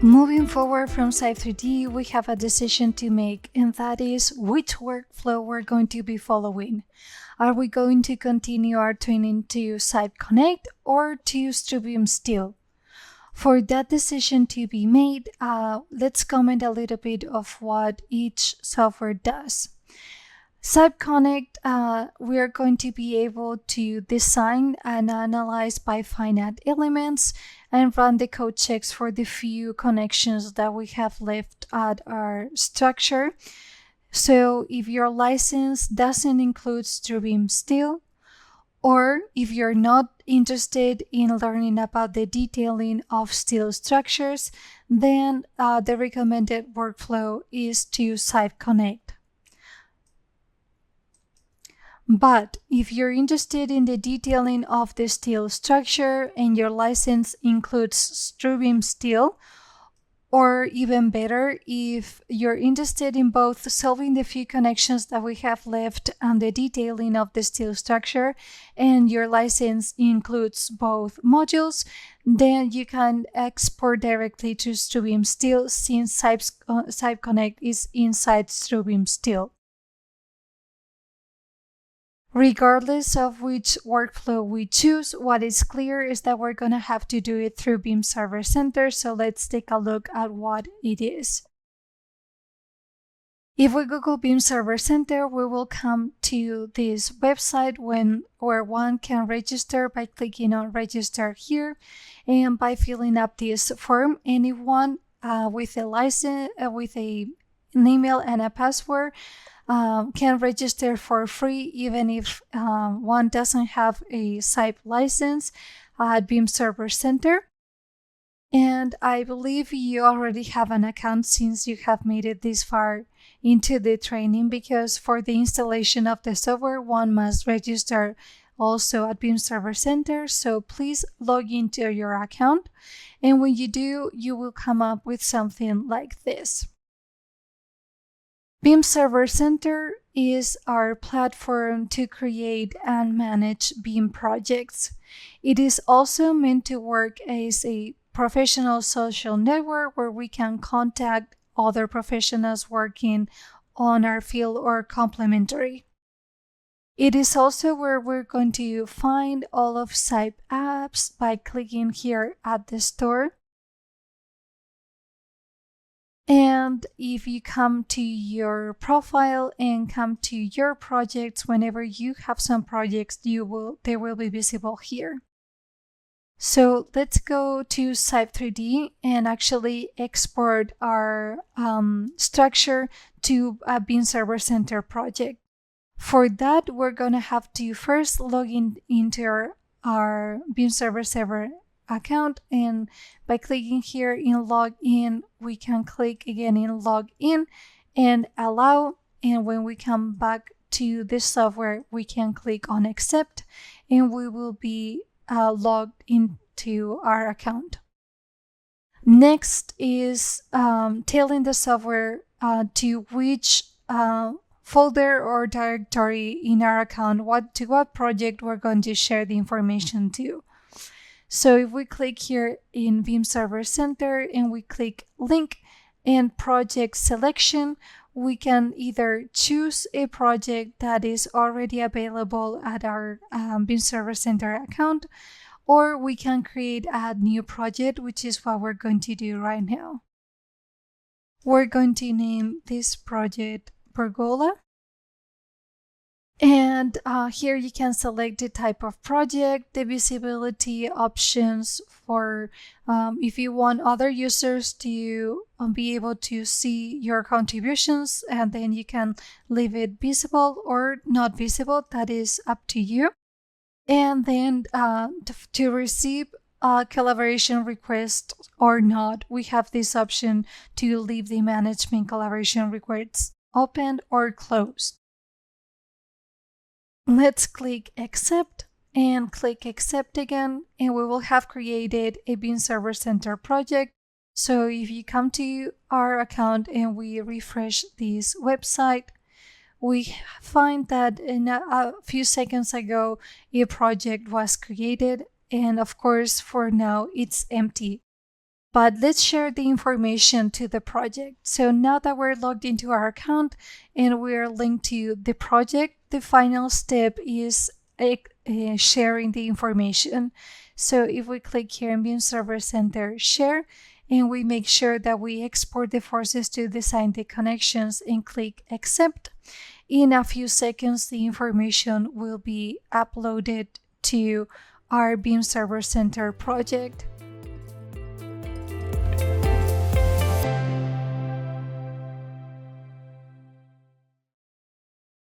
Moving forward from Cype 3D, we have a decision to make, and that is which workflow we're going to be following. Are we going to continue our training to Cype Connect or to StruBIM still? For that decision to be made, let's comment a little bit of what each software does. Cype Connect, we are going to be able to design and analyze by finite elements and run the code checks for the few connections that we have left at our structure. So if your license doesn't include StruBIM still, or if you're not interested in learning about the detailing of steel structures, then the recommended workflow is to Cype Connect. But if you're interested in the detailing of the steel structure and your license includes StruBIM steel, or even better, if you're interested in both solving the few connections that we have left and the detailing of the steel structure, and your license includes both modules, then you can export directly to StruBIM steel since Cype Connect is inside StruBIM steel. Regardless of which workflow we choose, what is clear is that we're going to have to do it through BIMserver.center, so let's take a look at what it is. If we Google BIMserver.center, we will come to this website where one can register by clicking on register here and by filling up this form. Anyone with a license, with an email and a password can register for free even if one doesn't have a Cype license at BIMserver.center. And I believe you already have an account since you have made it this far into the training, because for the installation of the software, one must register also at BIMserver.center. So please log into your account. And when you do, you will come up with something like this. BIMserver.center is our platform to create and manage BIM projects. It is also meant to work as a professional social network where we can contact other professionals working on our field or complementary. It is also where we're going to find all of Cype apps by clicking here at the store. And if you come to your profile and come to your projects, whenever you have some projects, they will be visible here. So let's go to Cype 3D and actually export our structure to a BIMserver.center project. For that, we're going to have to first log into our BIMserver account, and by clicking here in login, we can click again in login and allow, and when we come back to this software we can click on accept and we will be logged into our account. Next is telling the software to which folder or directory in our account, to what project we're going to share the information to. So if we click here in BIMserver.center and we click link and project selection, we can either choose a project that is already available at our BIMserver.center account, or we can create a new project, which is what we're going to do right now. We're going to name this project Pergola. And here you can select the type of project, the visibility options for if you want other users to be able to see your contributions, and then you can leave it visible or not visible. That is up to you. And then to receive a collaboration request or not, we have this option to leave the management collaboration requests open or closed. Let's click accept and click accept again, and we will have created a BIMserver.center project. So if you come to our account and we refresh this website, we find that in a few seconds ago a project was created, and of course for now it's empty. But let's share the information to the project. So now that we're logged into our account and we're linked to the project, the final step is sharing the information. So if we click here in BIMserver.center share, and we make sure that we export the forces to design the connections and click accept, in a few seconds the information will be uploaded to our BIMserver.center project.